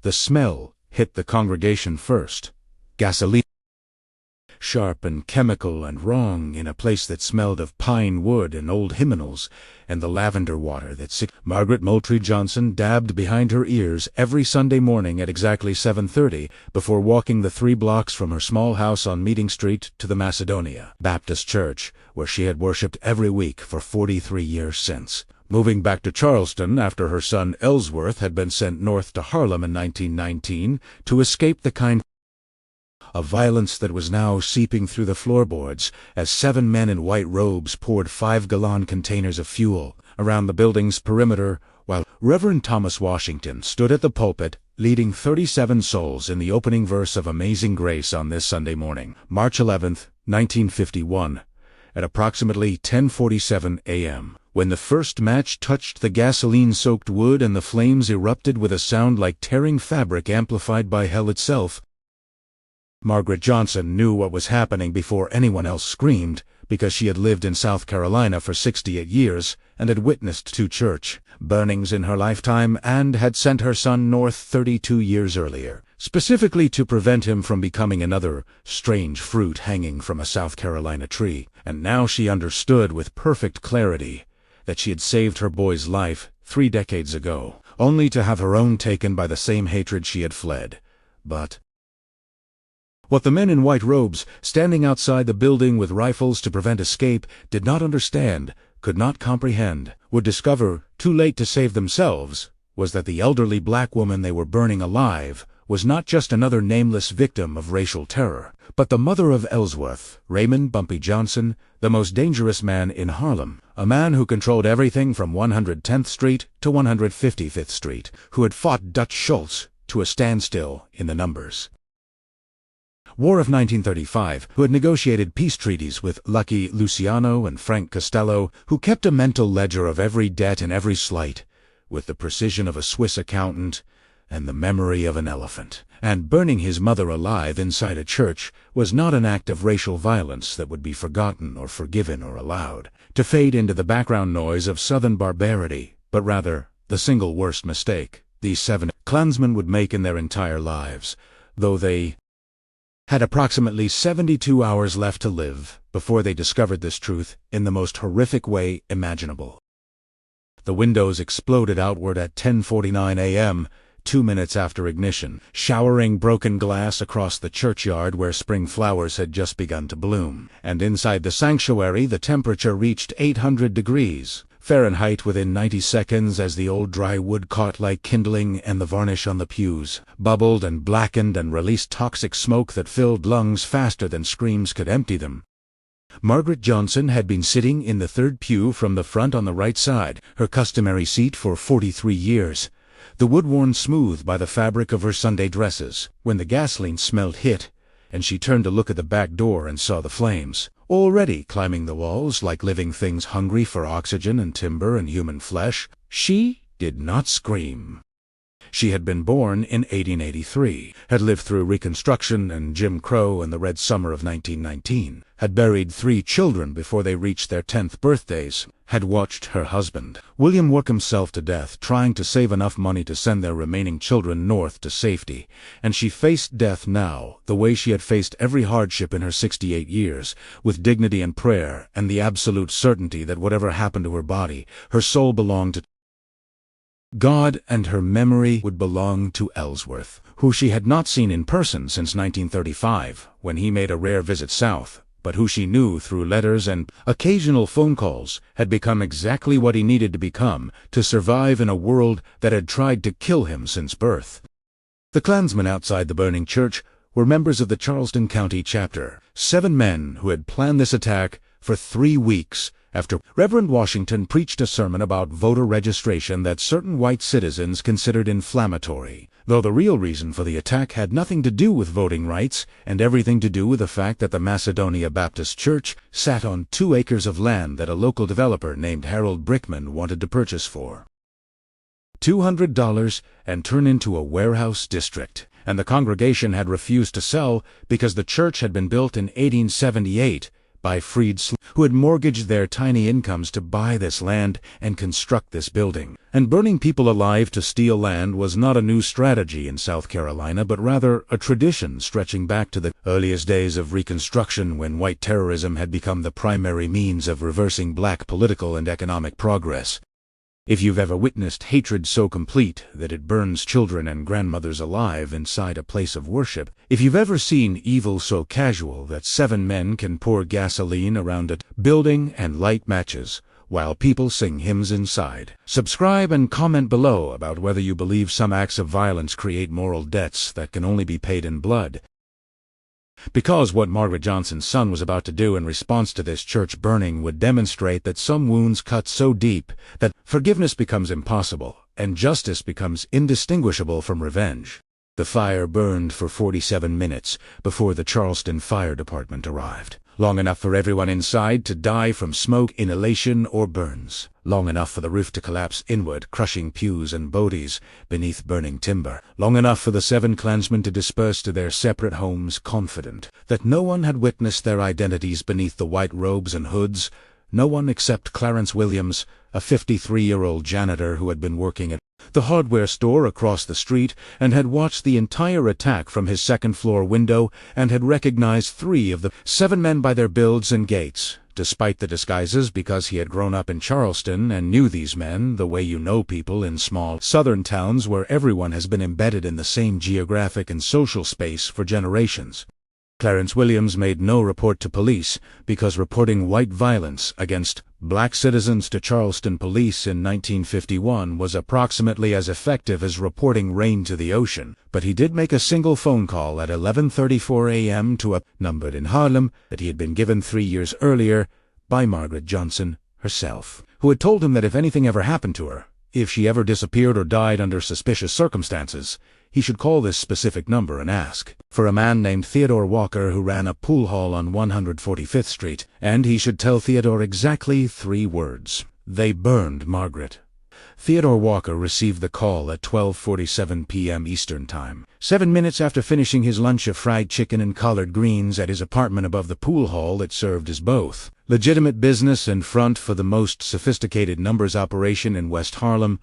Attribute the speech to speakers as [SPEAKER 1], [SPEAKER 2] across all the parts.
[SPEAKER 1] The smell hit the congregation first. Gasoline. Sharp and chemical and wrong in a place that smelled of pine wood and old hymnals and the lavender water that Margaret Moultrie Johnson dabbed behind her ears every Sunday morning at exactly 7:30 before walking the 3 blocks from her small house on Meeting Street to the Macedonia Baptist Church, where she had worshipped every week for 43 years since. Moving back to Charleston after her son Ellsworth had been sent north to Harlem in 1919 to escape the kind of violence that was now seeping through the floorboards as 7 men in white robes poured 5-gallon containers of fuel around the building's perimeter while Reverend Thomas Washington stood at the pulpit leading 37 souls in the opening verse of Amazing Grace on this Sunday morning, March 11, 1951, at approximately 10:47 a.m. When the first match touched the gasoline-soaked wood and the flames erupted with a sound like tearing fabric amplified by hell itself, Margaret Johnson knew what was happening before anyone else screamed, because she had lived in South Carolina for 68 years and had witnessed 2 church burnings in her lifetime and had sent her son north 32 years earlier, specifically to prevent him from becoming another strange fruit hanging from a South Carolina tree. And now she understood with perfect clarity that she had saved her boy's life 3 decades ago, only to have her own taken by the same hatred she had fled. But what the men in white robes, standing outside the building with rifles to prevent escape, did not understand, could not comprehend, would discover, too late to save themselves, was that the elderly black woman they were burning alive was not just another nameless victim of racial terror, but the mother of Ellsworth, Raymond Bumpy Johnson, the most dangerous man in Harlem, a man who controlled everything from 110th Street to 155th Street, who had fought Dutch Schultz to a standstill in the numbers. War of 1935, who had negotiated peace treaties with Lucky Luciano and Frank Costello, who kept a mental ledger of every debt and every slight, with the precision of a Swiss accountant and the memory of an elephant. And burning his mother alive inside a church was not an act of racial violence that would be forgotten or forgiven or allowed to fade into the background noise of Southern barbarity, but rather the single worst mistake these 7 Klansmen would make in their entire lives, though they had approximately 72 hours left to live before they discovered this truth in the most horrific way imaginable. The windows exploded outward at 10:49 a.m., 2 minutes after ignition, showering broken glass across the churchyard where spring flowers had just begun to bloom. And inside the sanctuary the temperature reached 800 degrees Fahrenheit within 90 seconds as the old dry wood caught like kindling and the varnish on the pews bubbled and blackened and released toxic smoke that filled lungs faster than screams could empty them. Margaret Johnson had been sitting in the 3rd pew from the front on the right side, her customary seat for 43 years, the wood worn smooth by the fabric of her Sunday dresses, when the gasoline smell hit, and she turned to look at the back door and saw the flames, already climbing the walls like living things hungry for oxygen and timber and human flesh. She did not scream. She had been born in 1883, had lived through Reconstruction and Jim Crow and the Red Summer of 1919, had buried 3 children before they reached their 10th birthdays, had watched her husband, William, work himself to death trying to save enough money to send their remaining children north to safety, and she faced death now the way she had faced every hardship in her 68 years, with dignity and prayer and the absolute certainty that whatever happened to her body, her soul belonged to God, and her memory would belong to Ellsworth, who she had not seen in person since 1935, when he made a rare visit south, but who she knew through letters and occasional phone calls had become exactly what he needed to become to survive in a world that had tried to kill him since birth. The Klansmen outside the burning church were members of the Charleston County chapter, 7 men who had planned this attack for 3 weeks after Reverend Washington preached a sermon about voter registration that certain white citizens considered inflammatory, though the real reason for the attack had nothing to do with voting rights and everything to do with the fact that the Macedonia Baptist Church sat on 2 acres of land that a local developer named Harold Brickman wanted to purchase for $200 and turn into a warehouse district, and the congregation had refused to sell because the church had been built in 1878 by freed slaves who had mortgaged their tiny incomes to buy this land and construct this building. And burning people alive to steal land was not a new strategy in South Carolina, but rather a tradition stretching back to the earliest days of Reconstruction, when white terrorism had become the primary means of reversing black political and economic progress. If you've ever witnessed hatred so complete that it burns children and grandmothers alive inside a place of worship, if you've ever seen evil so casual that 7 men can pour gasoline around a building and light matches while people sing hymns inside, subscribe and comment below about whether you believe some acts of violence create moral debts that can only be paid in blood. Because what Margaret Johnson's son was about to do in response to this church burning would demonstrate that some wounds cut so deep that forgiveness becomes impossible and justice becomes indistinguishable from revenge. The fire burned for 47 minutes before the Charleston Fire Department arrived. Long enough for everyone inside to die from smoke inhalation or burns. Long enough for the roof to collapse inward, crushing pews and bodies beneath burning timber. Long enough for the 7 Klansmen to disperse to their separate homes, confident that no one had witnessed their identities beneath the white robes and hoods. No one except Clarence Williams, a 53-year-old janitor who had been working at the hardware store across the street and had watched the entire attack from his second-floor window and had recognized 3 of the 7 men by their builds and gaits, despite the disguises, because he had grown up in Charleston and knew these men the way you know people in small southern towns where everyone has been embedded in the same geographic and social space for generations. Clarence Williams made no report to police because reporting white violence against black citizens to Charleston police in 1951 was approximately as effective as reporting rain to the ocean. But he did make a single phone call at 11:34 a.m. to a number in Harlem that he had been given 3 years earlier by Margaret Johnson herself, who had told him that if anything ever happened to her, if she ever disappeared or died under suspicious circumstances, he should call this specific number and ask for a man named Theodore Walker who ran a pool hall on 145th Street, and he should tell Theodore exactly 3 words. They burned Margaret. Theodore Walker received the call at 12:47 p.m. Eastern Time, 7 minutes after finishing his lunch of fried chicken and collard greens at his apartment above the pool hall that served as both legitimate business and front for the most sophisticated numbers operation in West Harlem.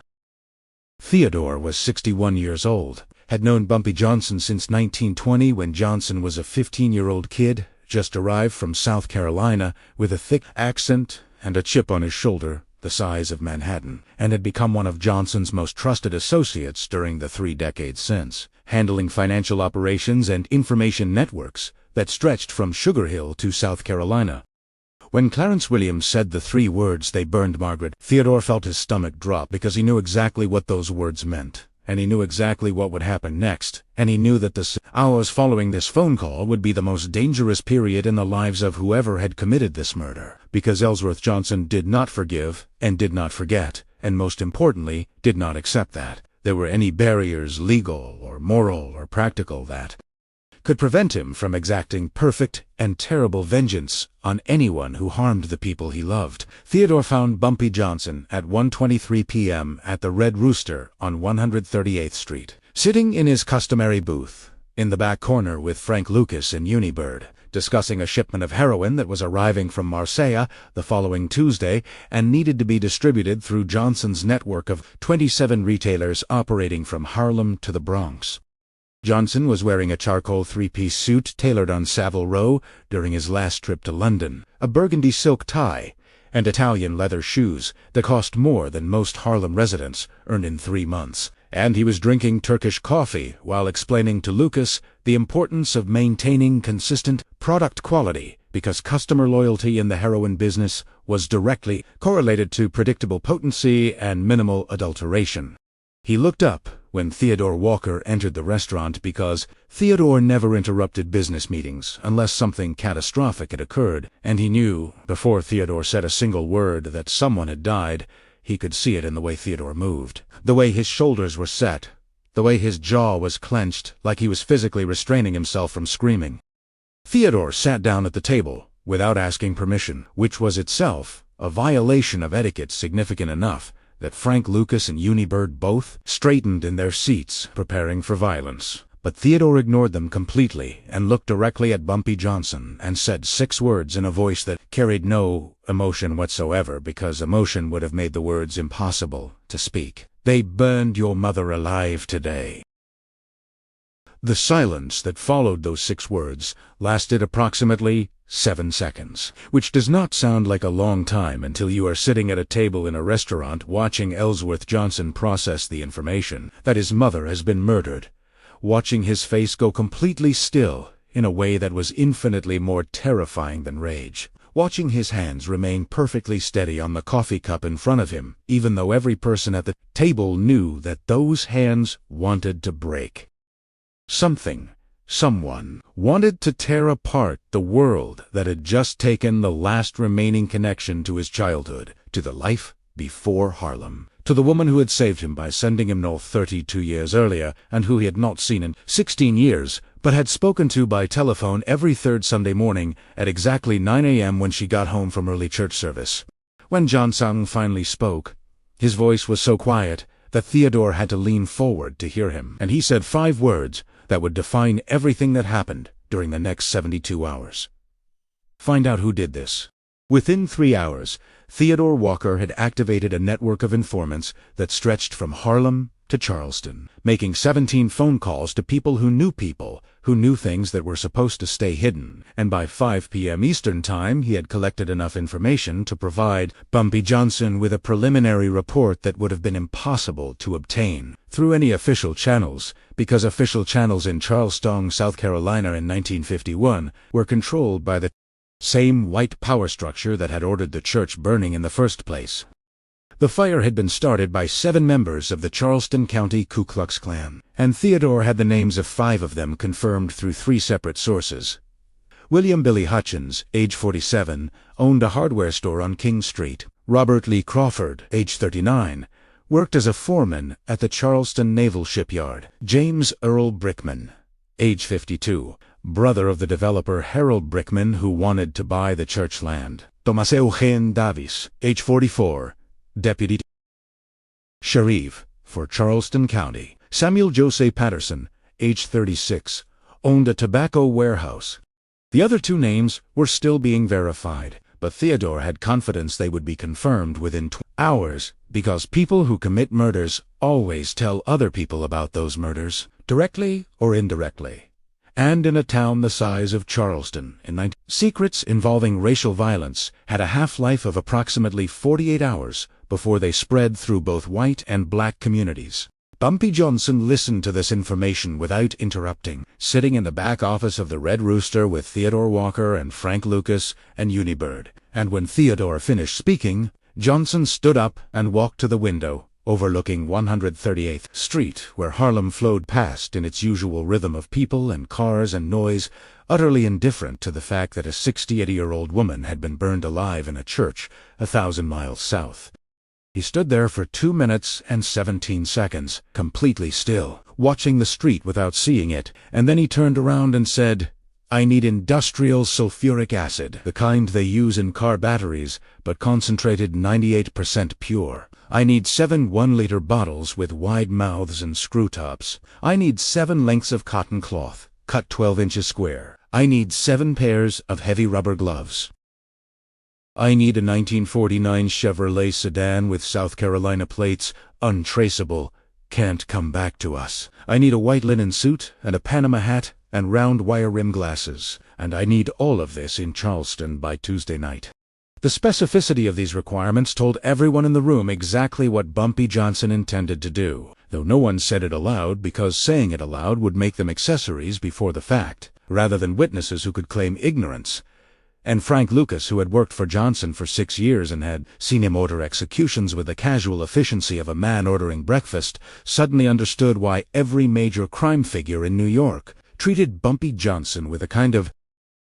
[SPEAKER 1] Theodore was 61 years old, had known Bumpy Johnson since 1920 when Johnson was a 15-year-old kid, just arrived from South Carolina with a thick accent and a chip on his shoulder the size of Manhattan, and had become one of Johnson's most trusted associates during the 3 decades since, handling financial operations and information networks that stretched from Sugar Hill to South Carolina. When Clarence Williams said the 3 words, "They burned Margaret," Theodore felt his stomach drop because he knew exactly what those words meant. And he knew exactly what would happen next, and he knew that the hours following this phone call would be the most dangerous period in the lives of whoever had committed this murder, because Ellsworth Johnson did not forgive, and did not forget, and most importantly, did not accept that there were any barriers, legal or moral or practical, that could prevent him from exacting perfect and terrible vengeance on anyone who harmed the people he loved. Theodore found Bumpy Johnson at 1:23 p.m. at the Red Rooster on 138th Street, sitting in his customary booth in the back corner with Frank Lucas and Unibird, discussing a shipment of heroin that was arriving from Marseille the following Tuesday and needed to be distributed through Johnson's network of 27 retailers operating from Harlem to the Bronx. Johnson was wearing a charcoal 3-piece suit tailored on Savile Row during his last trip to London, a burgundy silk tie, and Italian leather shoes that cost more than most Harlem residents earned in 3 months. And he was drinking Turkish coffee while explaining to Lucas the importance of maintaining consistent product quality, because customer loyalty in the heroin business was directly correlated to predictable potency and minimal adulteration. He looked up when Theodore Walker entered the restaurant because Theodore never interrupted business meetings unless something catastrophic had occurred, and he knew, before Theodore said a single word, that someone had died. He could see it in the way Theodore moved, the way his shoulders were set, the way his jaw was clenched, like he was physically restraining himself from screaming. Theodore sat down at the table without asking permission, which was itself a violation of etiquette significant enough that Frank Lucas and Unibird both straightened in their seats, preparing for violence. But Theodore ignored them completely and looked directly at Bumpy Johnson and said 6 words in a voice that carried no emotion whatsoever, because emotion would have made the words impossible to speak. "They burned your mother alive today." The silence that followed those 6 words lasted approximately 7 seconds, which does not sound like a long time until you are sitting at a table in a restaurant watching Ellsworth Johnson process the information that his mother has been murdered, watching his face go completely still in a way that was infinitely more terrifying than rage, watching his hands remain perfectly steady on the coffee cup in front of him, even though every person at the table knew that those hands wanted to break. Someone wanted to tear apart the world that had just taken the last remaining connection to his childhood, to the life before Harlem, to the woman who had saved him by sending him north 32 years earlier and who he had not seen in 16 years, but had spoken to by telephone every 3rd Sunday morning at exactly 9 a.m. when she got home from early church service. When Johnson finally spoke, his voice was so quiet that Theodore had to lean forward to hear him, and he said 5 words that would define everything that happened during the next 72 hours. Find out who did this. Within 3 hours, Theodore Walker had activated a network of informants that stretched from Harlem to Charleston, making 17 phone calls to people who knew things that were supposed to stay hidden, and by 5 p.m. Eastern Time he had collected enough information to provide Bumpy Johnson with a preliminary report that would have been impossible to obtain through any official channels, because official channels in Charleston, South Carolina in 1951 were controlled by the same white power structure that had ordered the church burning in the first place. The fire had been started by 7 members of the Charleston County Ku Klux Klan, and Theodore had the names of 5 of them confirmed through 3 separate sources. William Billy Hutchins, age 47, owned a hardware store on King Street. Robert Lee Crawford, age 39, worked as a foreman at the Charleston Naval Shipyard. James Earl Brickman, age 52, brother of the developer Harold Brickman, who wanted to buy the church land. Tomás Eugene Davis, age 44, Deputy Sheriff for Charleston County. Samuel Jose Patterson, age 36, owned a tobacco warehouse. The other 2 names were still being verified, but Theodore had confidence they would be confirmed within 20 hours, because people who commit murders always tell other people about those murders, directly or indirectly. And in a town the size of Charleston, secrets involving racial violence had a half-life of approximately 48 hours before they spread through both white and black communities. Bumpy Johnson listened to this information without interrupting, sitting in the back office of the Red Rooster with Theodore Walker and Frank Lucas and Unibird. And when Theodore finished speaking, Johnson stood up and walked to the window overlooking 138th Street, where Harlem flowed past in its usual rhythm of people and cars and noise, utterly indifferent to the fact that a 68-year-old woman had been burned alive in a church 1,000 miles south. He stood there for 2 minutes and 17 seconds, completely still, watching the street without seeing it, and then he turned around and said, "I need industrial sulfuric acid, the kind they use in car batteries, but concentrated 98% pure. I need 7 1-liter bottles with wide mouths and screw tops. I need 7 lengths of cotton cloth, cut 12 inches square. I need 7 pairs of heavy rubber gloves. I need a 1949 Chevrolet sedan with South Carolina plates, untraceable, can't come back to us. I need a white linen suit and a Panama hat and round wire rim glasses, and I need all of this in Charleston by Tuesday night." The specificity of these requirements told everyone in the room exactly what Bumpy Johnson intended to do, though no one said it aloud, because saying it aloud would make them accessories before the fact, rather than witnesses who could claim ignorance. And Frank Lucas, who had worked for Johnson for 6 years and had seen him order executions with the casual efficiency of a man ordering breakfast, suddenly understood why every major crime figure in New York treated Bumpy Johnson with a kind of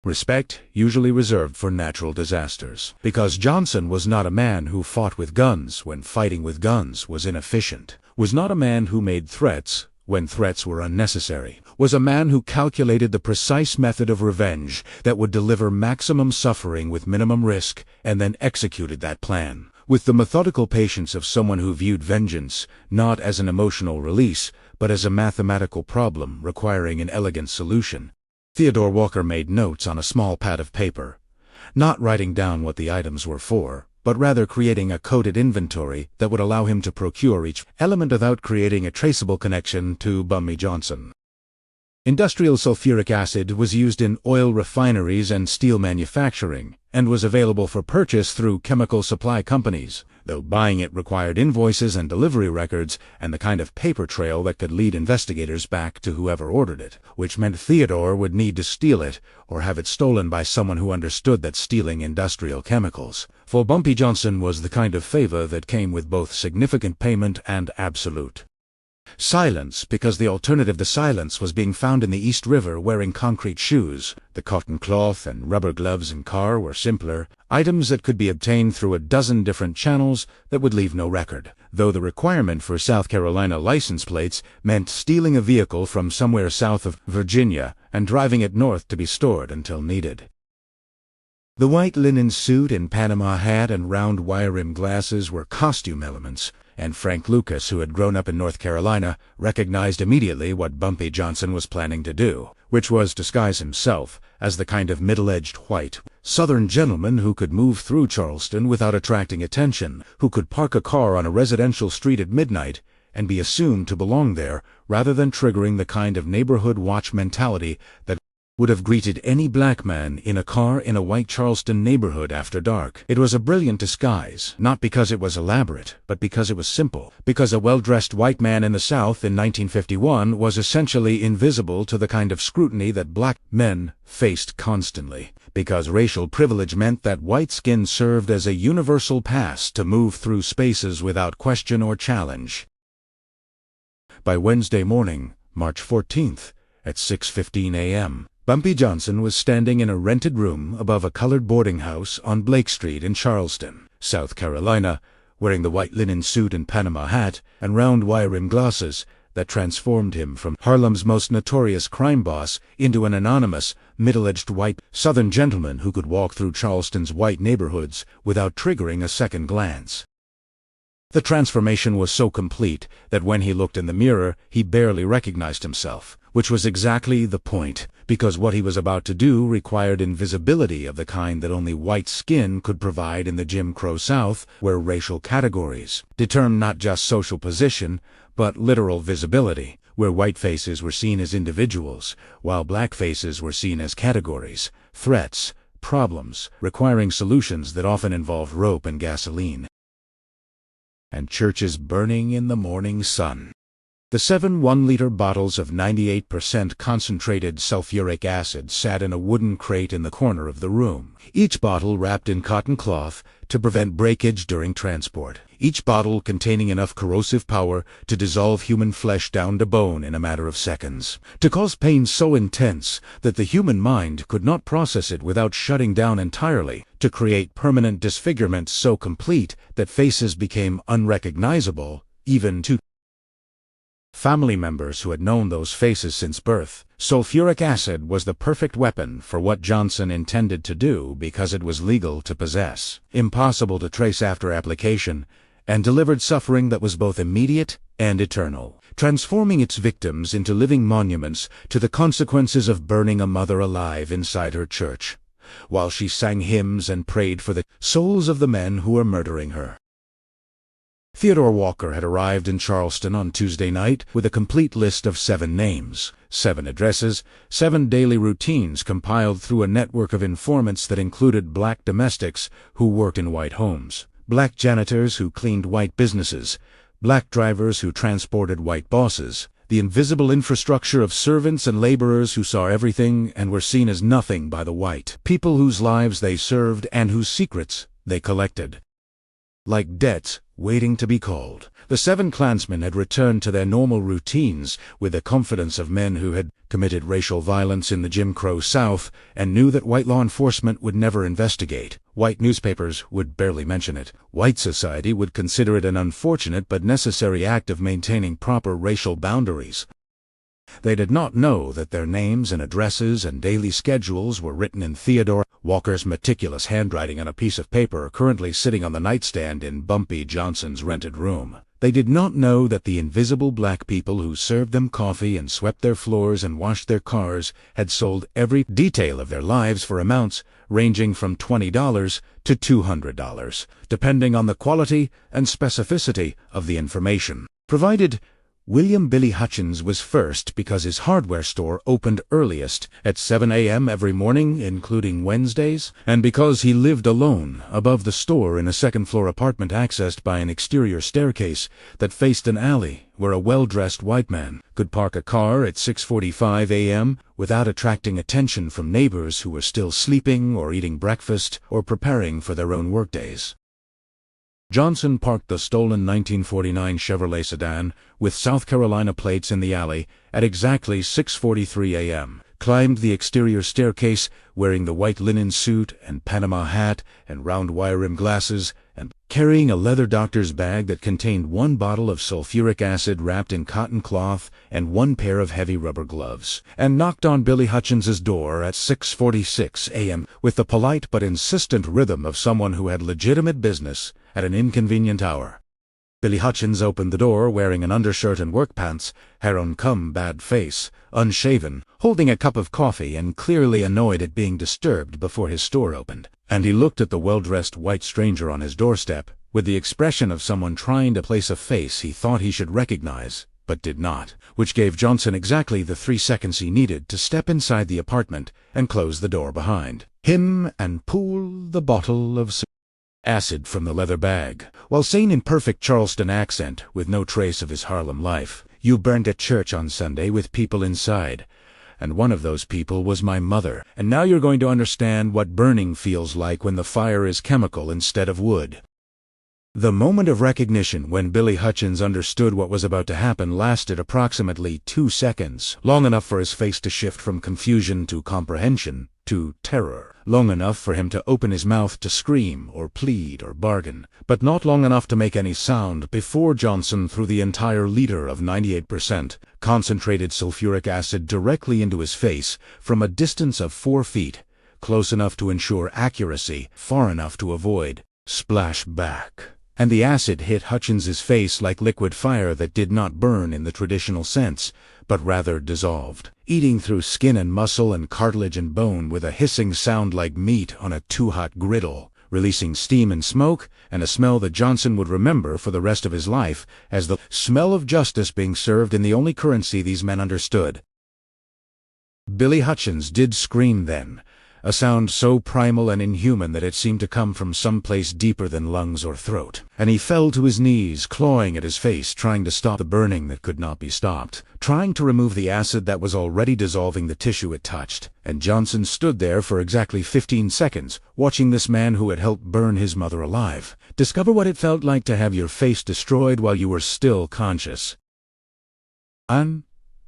[SPEAKER 1] respect usually reserved for natural disasters. Because Johnson was not a man who fought with guns when fighting with guns was inefficient, was not a man who made threats when threats were unnecessary, was a man who calculated the precise method of revenge that would deliver maximum suffering with minimum risk, and then executed that plan with the methodical patience of someone who viewed vengeance not as an emotional release, but as a mathematical problem requiring an elegant solution. Theodore Walker made notes on a small pad of paper, not writing down what the items were for, but rather creating a coded inventory that would allow him to procure each element without creating a traceable connection to Bumpy Johnson. Industrial sulfuric acid was used in oil refineries and steel manufacturing, and was available for purchase through chemical supply companies, though buying it required invoices and delivery records and the kind of paper trail that could lead investigators back to whoever ordered it, which meant Theodore would need to steal it or have it stolen by someone who understood that stealing industrial chemicals. For Bumpy Johnson was the kind of favor that came with both significant payment and absolute silence, because the alternative to silence was being found in the East River wearing concrete shoes. The cotton cloth and rubber gloves and car were simpler items that could be obtained through a dozen different channels that would leave no record, though the requirement for South Carolina license plates meant stealing a vehicle from somewhere south of Virginia and driving it north to be stored until needed. The white linen suit and Panama hat and round wire-rimmed glasses were costume elements, and Frank Lucas, who had grown up in North Carolina, recognized immediately what Bumpy Johnson was planning to do, which was disguise himself as the kind of middle-aged white Southern gentleman who could move through Charleston without attracting attention, who could park a car on a residential street at midnight and be assumed to belong there, rather than triggering the kind of neighborhood watch mentality that would have greeted any black man in a car in a white Charleston neighborhood after dark. It was a brilliant disguise, not because it was elaborate, but because it was simple, because a well-dressed white man in the South in 1951 was essentially invisible to the kind of scrutiny that black men faced constantly, because racial privilege meant that white skin served as a universal pass to move through spaces without question or challenge. By Wednesday morning, March 14th, at 6:15 a.m., Bumpy Johnson was standing in a rented room above a colored boarding house on Blake Street in Charleston, South Carolina, wearing the white linen suit and Panama hat and round wire-rimmed glasses that transformed him from Harlem's most notorious crime boss into an anonymous, middle-aged white Southern gentleman who could walk through Charleston's white neighborhoods without triggering a second glance. The transformation was so complete that when he looked in the mirror, he barely recognized himself, which was exactly the point, because what he was about to do required invisibility of the kind that only white skin could provide in the Jim Crow South, where racial categories determined not just social position, but literal visibility, where white faces were seen as individuals, while black faces were seen as categories, threats, problems, requiring solutions that often involved rope and gasoline, and churches burning in the morning sun. The 7 1-liter bottles of 98% concentrated sulfuric acid sat in a wooden crate in the corner of the room, each bottle wrapped in cotton cloth to prevent breakage during transport, each bottle containing enough corrosive power to dissolve human flesh down to bone in a matter of seconds, to cause pain so intense that the human mind could not process it without shutting down entirely, to create permanent disfigurement so complete that faces became unrecognizable, even to family members who had known those faces since birth. Sulfuric acid was the perfect weapon for what Johnson intended to do because it was legal to possess, impossible to trace after application, and delivered suffering that was both immediate and eternal, transforming its victims into living monuments to the consequences of burning a mother alive inside her church, while she sang hymns and prayed for the souls of the men who were murdering her. Theodore Walker had arrived in Charleston on Tuesday night with a complete list of 7 names, 7 addresses, 7 daily routines compiled through a network of informants that included black domestics who worked in white homes, black janitors who cleaned white businesses, black drivers who transported white bosses, the invisible infrastructure of servants and laborers who saw everything and were seen as nothing by the white people whose lives they served and whose secrets they collected. Like debts waiting to be called, the 7 Klansmen had returned to their normal routines with the confidence of men who had committed racial violence in the Jim Crow South and knew that white law enforcement would never investigate. White newspapers would barely mention it. White society would consider it an unfortunate but necessary act of maintaining proper racial boundaries. They did not know that their names and addresses and daily schedules were written in Theodore Walker's meticulous handwriting on a piece of paper currently sitting on the nightstand in Bumpy Johnson's rented room. They did not know that the invisible black people who served them coffee and swept their floors and washed their cars had sold every detail of their lives for amounts ranging from $20 to $200, depending on the quality and specificity of the information provided. William Billy Hutchins was first because his hardware store opened earliest at 7 a.m. every morning, including Wednesdays, and because he lived alone above the store in a second-floor apartment accessed by an exterior staircase that faced an alley where a well-dressed white man could park a car at 6:45 a.m. without attracting attention from neighbors who were still sleeping or eating breakfast or preparing for their own workdays. Johnson parked the stolen 1949 Chevrolet sedan with South Carolina plates in the alley at exactly 6:43 a.m., climbed the exterior staircase wearing the white linen suit and Panama hat and round wire-rimmed glasses, and carrying a leather doctor's bag that contained 1 bottle of sulfuric acid wrapped in cotton cloth and 1 pair of heavy rubber gloves, and knocked on Billy Hutchins's door at 6:46 a.m. with the polite but insistent rhythm of someone who had legitimate business at an inconvenient hour. Billy Hutchins opened the door wearing an undershirt and work pants, hair on bad face, unshaven, holding a cup of coffee and clearly annoyed at being disturbed before his store opened. And he looked at the well-dressed white stranger on his doorstep with the expression of someone trying to place a face he thought he should recognize, but did not, which gave Johnson exactly the 3 seconds he needed to step inside the apartment and close the door behind him and pull the bottle of acid from the leather bag, while saying in perfect Charleston accent, with no trace of his Harlem life, "You burned a church on Sunday with people inside, and one of those people was my mother, and now you're going to understand what burning feels like when the fire is chemical instead of wood." The moment of recognition when Billy Hutchins understood what was about to happen lasted approximately 2 seconds, long enough for his face to shift from confusion to comprehension to terror, long enough for him to open his mouth to scream or plead or bargain, but not long enough to make any sound before Johnson threw the entire liter of 98% concentrated sulfuric acid directly into his face from a distance of 4 feet, close enough to ensure accuracy, far enough to avoid splash back. And the acid hit Hutchins's face like liquid fire that did not burn in the traditional sense, but rather dissolved, eating through skin and muscle and cartilage and bone with a hissing sound like meat on a too-hot griddle, releasing steam and smoke, and a smell that Johnson would remember for the rest of his life as the smell of justice being served in the only currency these men understood. Billy Hutchins did scream then, a sound so primal and inhuman that it seemed to come from some place deeper than lungs or throat, and he fell to his knees, clawing at his face, trying to stop the burning that could not be stopped, trying to remove the acid that was already dissolving the tissue it touched. And Johnson stood there for exactly 15 seconds, watching this man who had helped burn his mother alive discover what it felt like to have your face destroyed while you were still conscious.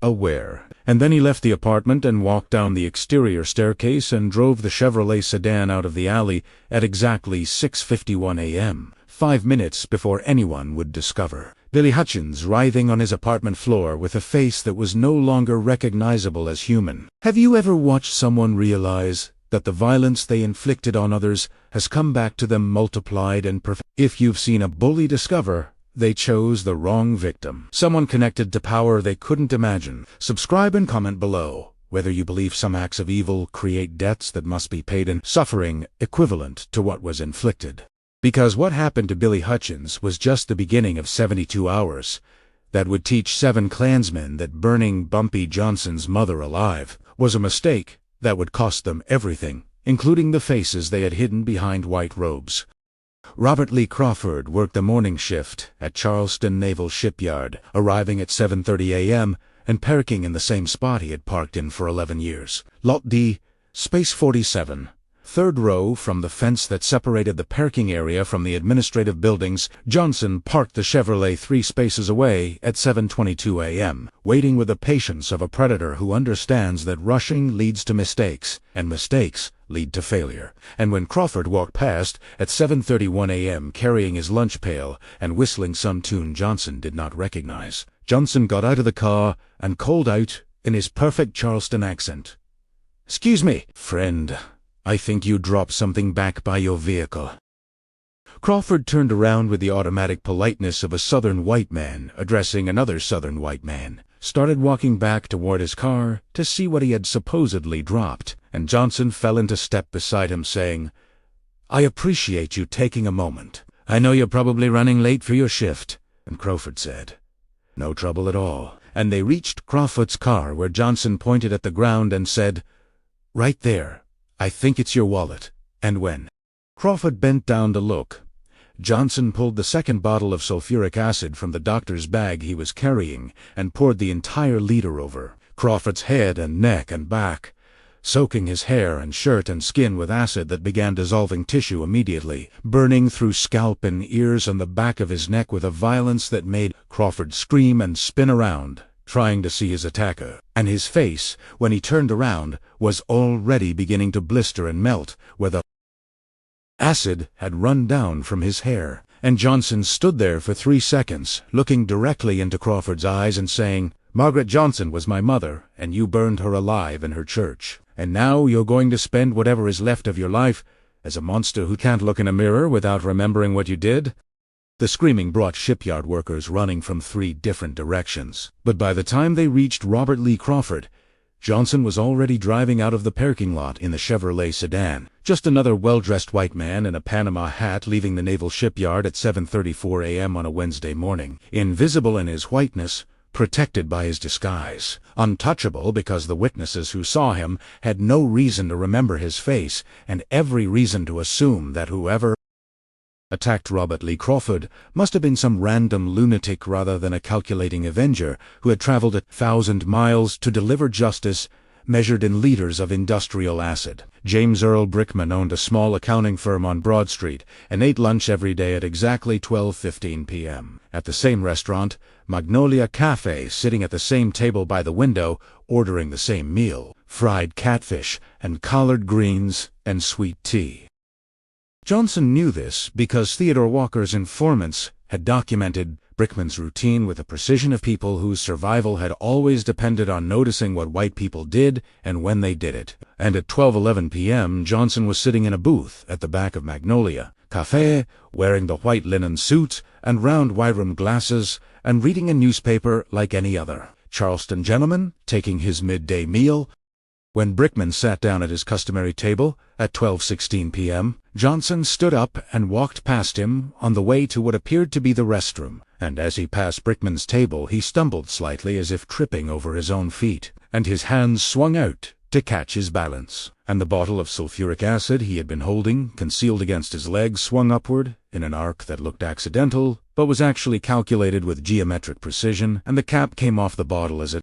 [SPEAKER 1] Aware. And then he left the apartment and walked down the exterior staircase and drove the Chevrolet sedan out of the alley at exactly 6:51 a.m., 5 minutes before anyone would discover Billy Hutchins writhing on his apartment floor with a face that was no longer recognizable as human. Have you ever watched someone realize that the violence they inflicted on others has come back to them multiplied and perfect? If you've seen a bully discover they chose the wrong victim, someone connected to power they couldn't imagine, subscribe and comment below whether you believe some acts of evil create debts that must be paid in suffering equivalent to what was inflicted. Because what happened to Billy Hutchins was just the beginning of 72 hours that would teach 7 Klansmen that burning Bumpy Johnson's mother alive was a mistake that would cost them everything, including the faces they had hidden behind white robes. Robert Lee Crawford worked the morning shift at Charleston Naval Shipyard, arriving at 7:30 a.m. and parking in the same spot he had parked in for 11 years. Lot D, Space 47. 3rd row from the fence that separated the parking area from the administrative buildings. Johnson parked the Chevrolet 3 spaces away at 7:22 a.m., waiting with the patience of a predator who understands that rushing leads to mistakes, and mistakes lead to failure. And when Crawford walked past at 7:31 a.m. carrying his lunch pail and whistling some tune Johnson did not recognize, Johnson got out of the car and called out in his perfect Charleston accent. "Excuse me, friend. I think you dropped something back by your vehicle." Crawford turned around with the automatic politeness of a Southern white man addressing another Southern white man, started walking back toward his car to see what he had supposedly dropped, and Johnson fell into step beside him saying, "I appreciate you taking a moment. I know you're probably running late for your shift." And Crawford said, "No trouble at all." And they reached Crawford's car where Johnson pointed at the ground and said, "Right there. I think it's your wallet." And when Crawford bent down to look, Johnson pulled the second bottle of sulfuric acid from the doctor's bag he was carrying and poured the entire liter over Crawford's head and neck and back, soaking his hair and shirt and skin with acid that began dissolving tissue immediately, burning through scalp and ears and the back of his neck with a violence that made Crawford scream and spin around, trying to see his attacker. And his face, when he turned around, was already beginning to blister and melt, where the acid had run down from his hair. And Johnson stood there for 3 seconds, looking directly into Crawford's eyes and saying, "Margaret Johnson was my mother, and you burned her alive in her church. And now you're going to spend whatever is left of your life as a monster who can't look in a mirror without remembering what you did?" The screaming brought shipyard workers running from 3 different directions. But by the time they reached Robert Lee Crawford, Johnson was already driving out of the parking lot in the Chevrolet sedan. Just another well-dressed white man in a Panama hat leaving the naval shipyard at 7:34 a.m. on a Wednesday morning, invisible in his whiteness, protected by his disguise, untouchable because the witnesses who saw him had no reason to remember his face and every reason to assume that whoever attacked Robert Lee Crawford must have been some random lunatic rather than a calculating avenger who had traveled 1,000 miles to deliver justice measured in liters of industrial acid. James Earl Brickman owned a small accounting firm on Broad Street and ate lunch every day at exactly 12:15 p.m. at the same restaurant, Magnolia Cafe, sitting at the same table by the window, ordering the same meal, fried catfish and collard greens and sweet tea. Johnson knew this because Theodore Walker's informants had documented Brickman's routine with the precision of people whose survival had always depended on noticing what white people did and when they did it. And at 12:11 p.m. Johnson was sitting in a booth at the back of Magnolia Cafe, wearing the white linen suit and round wide-rimmed glasses, and reading a newspaper like any other Charleston gentleman taking his midday meal. When Brickman sat down at his customary table at 12:16 p.m., Johnson stood up and walked past him on the way to what appeared to be the restroom, and as he passed Brickman's table he stumbled slightly as if tripping over his own feet, and his hands swung out to catch his balance, and the bottle of sulfuric acid he had been holding, concealed against his leg, swung upward in an arc that looked accidental, but was actually calculated with geometric precision, and the cap came off the bottle as it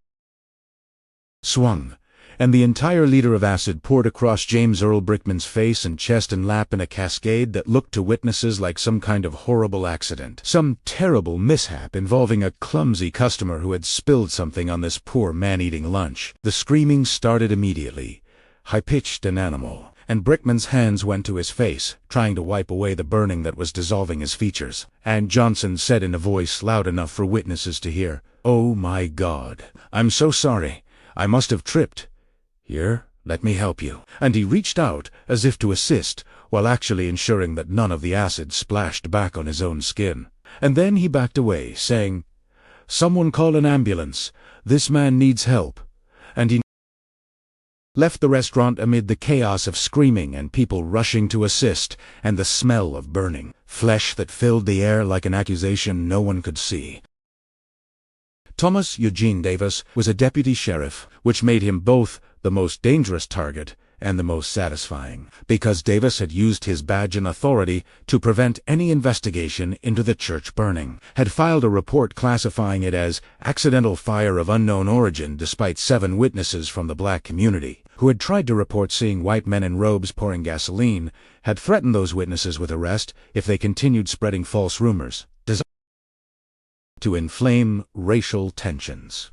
[SPEAKER 1] swung, and the entire liter of acid poured across James Earl Brickman's face and chest and lap in a cascade that looked to witnesses like some kind of horrible accident, some terrible mishap involving a clumsy customer who had spilled something on this poor man-eating lunch. The screaming started immediately, high-pitched and animal, and Brickman's hands went to his face, trying to wipe away the burning that was dissolving his features. And Johnson said in a voice loud enough for witnesses to hear, "Oh my God, I'm so sorry. I must have tripped. Here, let me help you." And he reached out as if to assist, while actually ensuring that none of the acid splashed back on his own skin. And then he backed away, saying, "Someone call an ambulance. This man needs help." And he left the restaurant amid the chaos of screaming and people rushing to assist, and the smell of burning flesh that filled the air like an accusation no one could see. Thomas Eugene Davis was a deputy sheriff, which made him both the most dangerous target and the most satisfying, because Davis had used his badge and authority to prevent any investigation into the church burning, had filed a report classifying it as accidental fire of unknown origin despite 7 witnesses from the black community, who had tried to report seeing white men in robes pouring gasoline, had threatened those witnesses with arrest if they continued spreading false rumors, designed to inflame racial tensions.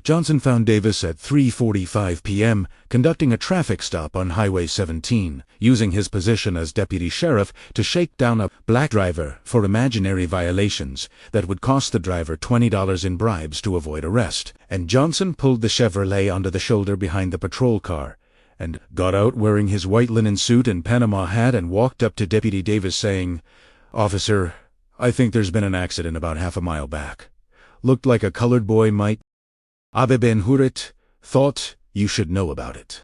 [SPEAKER 1] Johnson found Davis at 3:45 p.m. conducting a traffic stop on Highway 17, using his position as deputy sheriff to shake down a black driver for imaginary violations that would cost the driver $20 in bribes to avoid arrest. And Johnson pulled the Chevrolet onto the shoulder behind the patrol car and got out wearing his white linen suit and Panama hat and walked up to Deputy Davis saying, "Officer, I think there's been an accident about half a mile back. Looked like a colored boy might. Abe Ben Hurit thought you should know about it."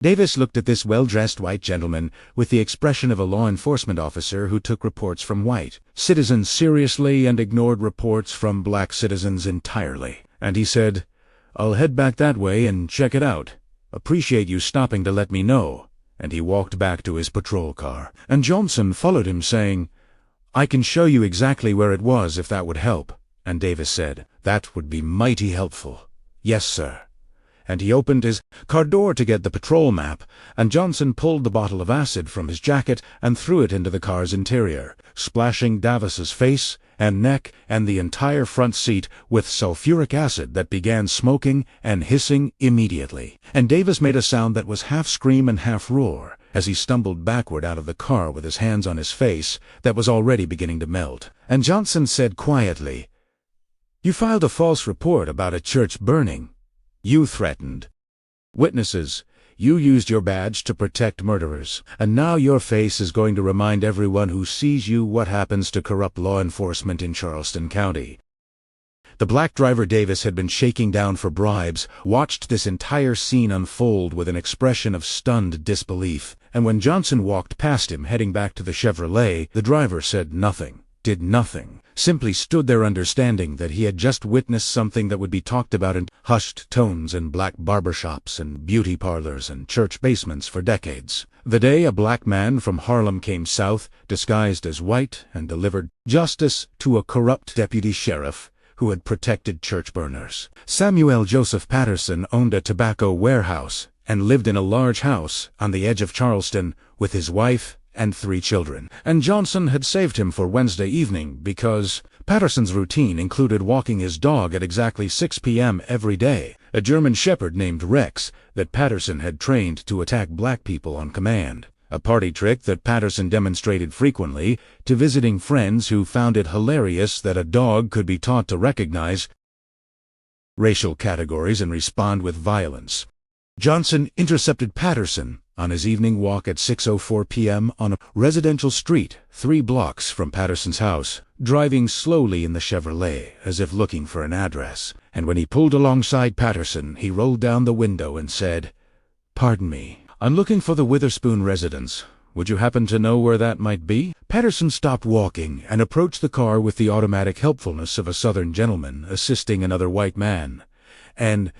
[SPEAKER 1] Davis looked at this well-dressed white gentleman with the expression of a law enforcement officer who took reports from white citizens seriously and ignored reports from black citizens entirely. And he said, "I'll head back that way and check it out. Appreciate you stopping to let me know." And he walked back to his patrol car. And Johnson followed him saying, "I can show you exactly where it was if that would help." And Davis said, "That would be mighty helpful." "Yes, sir." And he opened his car door to get the patrol map, and Johnson pulled the bottle of acid from his jacket and threw it into the car's interior, splashing Davis's face and neck and the entire front seat with sulfuric acid that began smoking and hissing immediately. And Davis made a sound that was half scream and half roar as he stumbled backward out of the car with his hands on his face that was already beginning to melt. And Johnson said quietly, "You filed a false report about a church burning. You threatened witnesses. You used your badge to protect murderers. And now your face is going to remind everyone who sees you what happens to corrupt law enforcement in Charleston County." The black driver Davis had been shaking down for bribes watched this entire scene unfold with an expression of stunned disbelief. And when Johnson walked past him heading back to the Chevrolet, the driver said nothing, did nothing, simply stood there understanding that he had just witnessed something that would be talked about in hushed tones in black barbershops and beauty parlors and church basements for decades. The day a black man from Harlem came south, disguised as white, and delivered justice to a corrupt deputy sheriff who had protected church burners. Samuel Joseph Patterson owned a tobacco warehouse and lived in a large house on the edge of Charleston with his wife and 3 children. And Johnson had saved him for Wednesday evening because Patterson's routine included walking his dog at exactly 6 p.m. every day, a German shepherd named Rex that Patterson had trained to attack black people on command, a party trick that Patterson demonstrated frequently to visiting friends who found it hilarious that a dog could be taught to recognize racial categories and respond with violence. Johnson intercepted Patterson on his evening walk at 6:04 p.m. on a residential street 3 blocks from Patterson's house, driving slowly in the Chevrolet as if looking for an address. And when he pulled alongside Patterson, he rolled down the window and said, "Pardon me, I'm looking for the Witherspoon residence. Would you happen to know where that might be?" Patterson stopped walking and approached the car with the automatic helpfulness of a Southern gentleman assisting another white man. And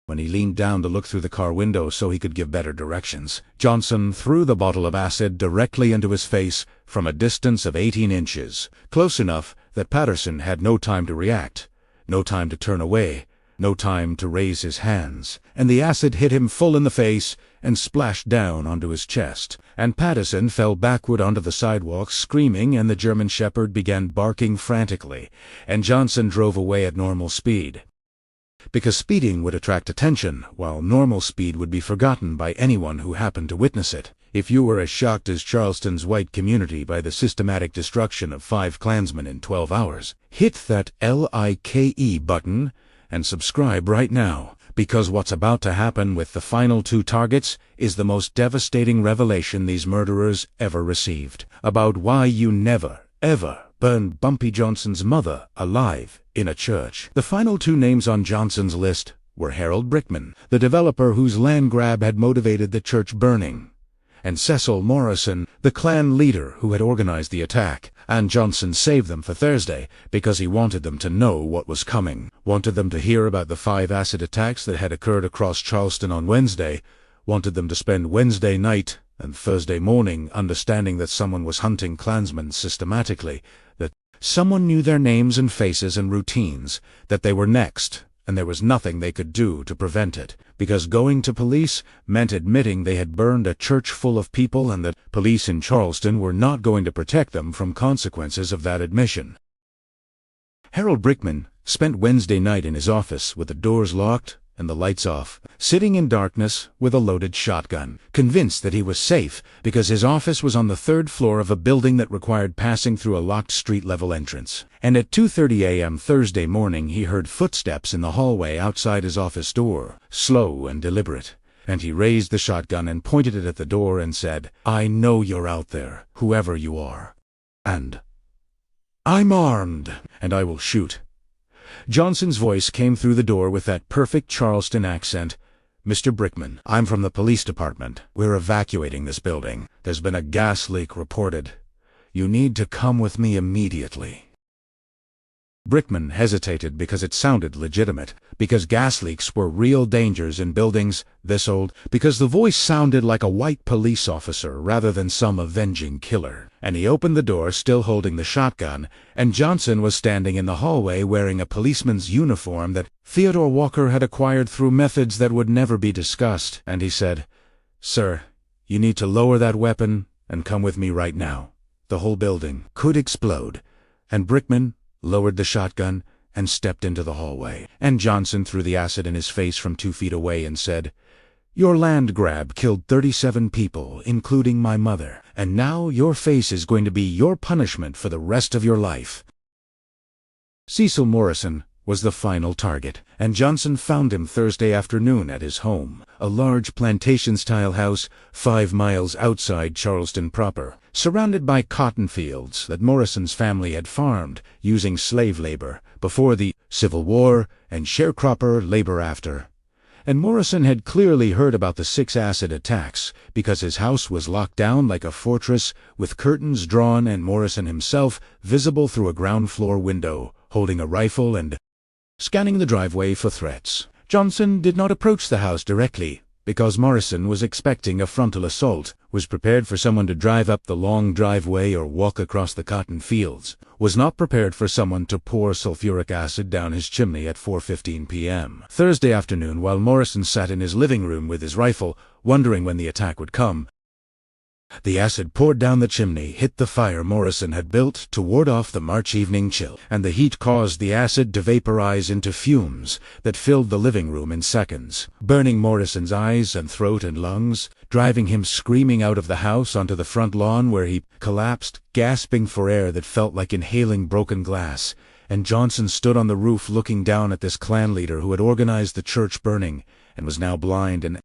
[SPEAKER 1] when he leaned down to look through the car window so he could give better directions, Johnson threw the bottle of acid directly into his face from a distance of 18 inches, close enough that Patterson had no time to react, no time to turn away, no time to raise his hands, and the acid hit him full in the face and splashed down onto his chest, and Patterson fell backward onto the sidewalk screaming, and the German shepherd began barking frantically, and Johnson drove away at normal speed. Because speeding would attract attention, while normal speed would be forgotten by anyone who happened to witness it. If you were as shocked as Charleston's white community by the systematic destruction of 5 Klansmen in 12 hours, hit that LIKE button and subscribe right now, because what's about to happen with the final 2 targets is the most devastating revelation these murderers ever received about why you never, ever burned Bumpy Johnson's mother alive in a church. The final 2 names on Johnson's list were Harold Brickman, the developer whose land grab had motivated the church burning, and Cecil Morrison, the Klan leader who had organized the attack. And Johnson saved them for Thursday because he wanted them to know what was coming, wanted them to hear about the 5 acid attacks that had occurred across Charleston on Wednesday, wanted them to spend Wednesday night and Thursday morning understanding that someone was hunting Klansmen systematically, that someone knew their names and faces and routines, that they were next, and there was nothing they could do to prevent it, because going to police meant admitting they had burned a church full of people and that police in Charleston were not going to protect them from consequences of that admission. Harold Brickman spent Wednesday night in his office with the doors locked and the lights off, sitting in darkness with a loaded shotgun, convinced that he was safe because his office was on the third floor of a building that required passing through a locked street-level entrance. And at 2:30 a.m. Thursday morning he heard footsteps in the hallway outside his office door, slow and deliberate. And he raised the shotgun and pointed it at the door and said, "I know you're out there, whoever you are. And I'm armed, and I will shoot." Johnson's voice came through the door with that perfect Charleston accent. "Mr. Brickman, I'm from the police department. We're evacuating this building. There's been a gas leak reported. You need to come with me immediately." Brickman hesitated because it sounded legitimate, because gas leaks were real dangers in buildings this old, because the voice sounded like a white police officer rather than some avenging killer. And he opened the door, still holding the shotgun, and Johnson was standing in the hallway wearing a policeman's uniform that Theodore Walker had acquired through methods that would never be discussed. And he said, "Sir, you need to lower that weapon and come with me right now. The whole building could explode." And Brickman lowered the shotgun and stepped into the hallway. And Johnson threw the acid in his face from 2 feet away and said, "Your land grab killed 37 people, including my mother, and now your face is going to be your punishment for the rest of your life." Cecil Morrison was the final target, and Johnson found him Thursday afternoon at his home, a large plantation-style house 5 miles outside Charleston proper, surrounded by cotton fields that Morrison's family had farmed using slave labor before the Civil War and sharecropper labor after. And Morrison had clearly heard about the 6 acid attacks because his house was locked down like a fortress with curtains drawn and Morrison himself visible through a ground-floor window, holding a rifle and scanning the driveway for threats. Johnson did not approach the house directly because Morrison was expecting a frontal assault, was prepared for someone to drive up the long driveway or walk across the cotton fields, was not prepared for someone to pour sulfuric acid down his chimney at 4:15 p.m. Thursday afternoon while Morrison sat in his living room with his rifle, wondering when the attack would come. The acid poured down the chimney, hit the fire Morrison had built to ward off the March evening chill, and the heat caused the acid to vaporize into fumes that filled the living room in seconds, burning Morrison's eyes and throat and lungs, driving him screaming out of the house onto the front lawn where he collapsed, gasping for air that felt like inhaling broken glass. And Johnson stood on the roof looking down at this Klan leader who had organized the church burning and was now blind and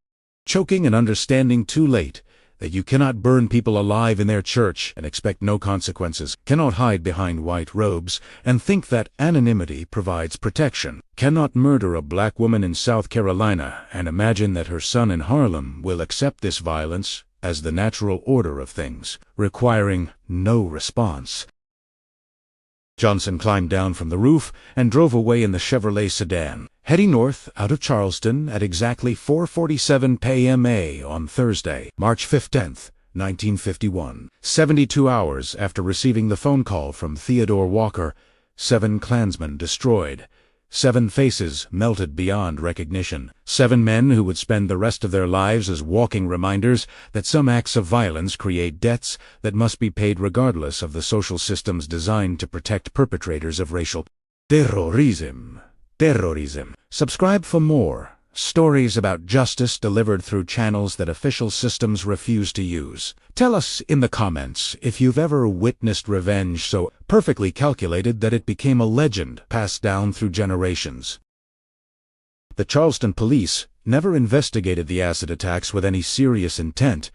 [SPEAKER 1] choking and understanding too late that you cannot burn people alive in their church and expect no consequences, cannot hide behind white robes and think that anonymity provides protection, cannot murder a black woman in South Carolina and imagine that her son in Harlem will accept this violence as the natural order of things, requiring no response. Johnson climbed down from the roof and drove away in the Chevrolet sedan, heading north out of Charleston at exactly 4:47 p.m. on Thursday, March 15th, 1951. 72 hours after receiving the phone call from Theodore Walker, 7 Klansmen destroyed, 7 faces melted beyond recognition, 7 men who would spend the rest of their lives as walking reminders that some acts of violence create debts that must be paid regardless of the social systems designed to protect perpetrators of racial terrorism. Subscribe for more stories about justice delivered through channels that official systems refuse to use. Tell us in the comments if you've ever witnessed revenge so perfectly calculated that it became a legend passed down through generations. The Charleston police never investigated the acid attacks with any serious intent,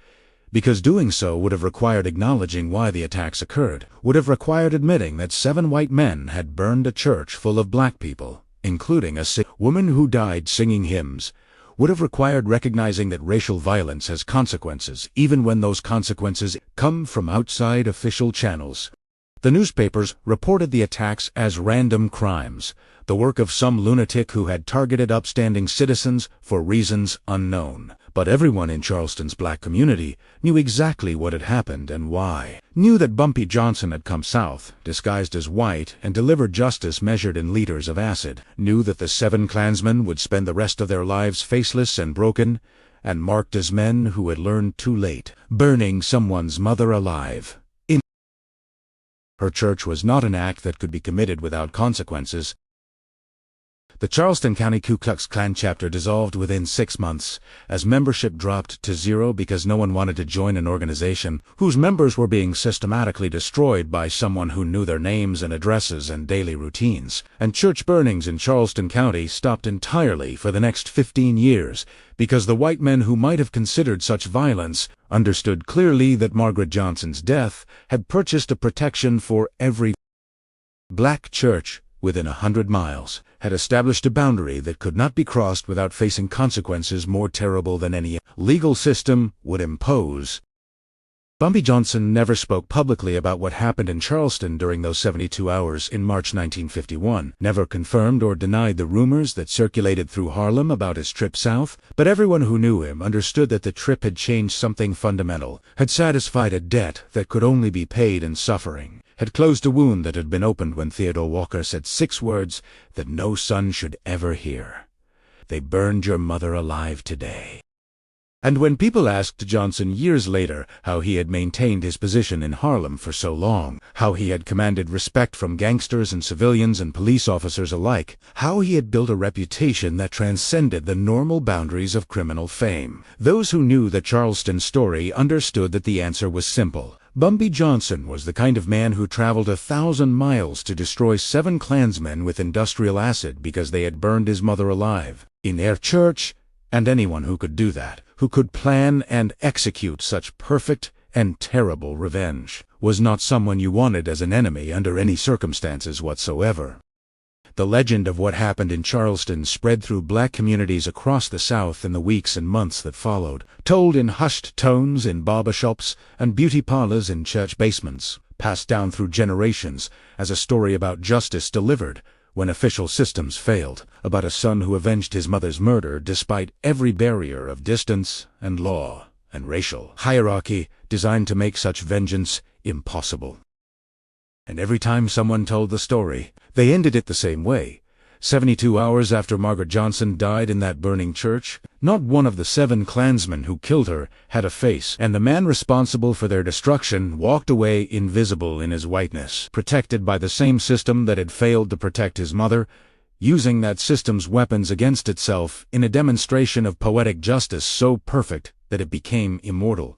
[SPEAKER 1] because doing so would have required acknowledging why the attacks occurred, would have required admitting that 7 white men had burned a church full of black people, including a sick woman who died singing hymns, would have required recognizing that racial violence has consequences, even when those consequences come from outside official channels. The newspapers reported the attacks as random crimes, the work of some lunatic who had targeted upstanding citizens for reasons unknown. But everyone in Charleston's black community knew exactly what had happened and why, knew that Bumpy Johnson had come south, disguised as white, and delivered justice measured in liters of acid, knew that the 7 Klansmen would spend the rest of their lives faceless and broken, and marked as men who had learned too late, burning someone's mother alive. Her church was not an act that could be committed without consequences. The Charleston County Ku Klux Klan chapter dissolved within 6 months, as membership dropped to zero because no one wanted to join an organization whose members were being systematically destroyed by someone who knew their names and addresses and daily routines. And church burnings in Charleston County stopped entirely for the next 15 years because the white men who might have considered such violence understood clearly that Margaret Johnson's death had purchased a protection for every black church within 100 miles, had established a boundary that could not be crossed without facing consequences more terrible than any legal system would impose. Bumpy Johnson never spoke publicly about what happened in Charleston during those 72 hours in March 1951, never confirmed or denied the rumors that circulated through Harlem about his trip south, but everyone who knew him understood that the trip had changed something fundamental, had satisfied a debt that could only be paid in suffering, had closed a wound that had been opened when Theodore Walker said 6 words that no son should ever hear. "They burned your mother alive today." And when people asked Johnson years later how he had maintained his position in Harlem for so long, how he had commanded respect from gangsters and civilians and police officers alike, how he had built a reputation that transcended the normal boundaries of criminal fame, those who knew the Charleston story understood that the answer was simple. Bumpy Johnson was the kind of man who traveled 1,000 miles to destroy 7 Klansmen with industrial acid because they had burned his mother alive in their church, and anyone who could do that, who could plan and execute such perfect and terrible revenge, was not someone you wanted as an enemy under any circumstances whatsoever. The legend of what happened in Charleston spread through black communities across the South in the weeks and months that followed, told in hushed tones in barber shops and beauty parlors in church basements, passed down through generations as a story about justice delivered when official systems failed, about a son who avenged his mother's murder despite every barrier of distance and law and racial hierarchy designed to make such vengeance impossible. And every time someone told the story, they ended it the same way. 72 hours after Margaret Johnson died in that burning church, not one of the 7 Klansmen who killed her had a face, and the man responsible for their destruction walked away invisible in his whiteness, protected by the same system that had failed to protect his mother, using that system's weapons against itself in a demonstration of poetic justice so perfect that it became immortal.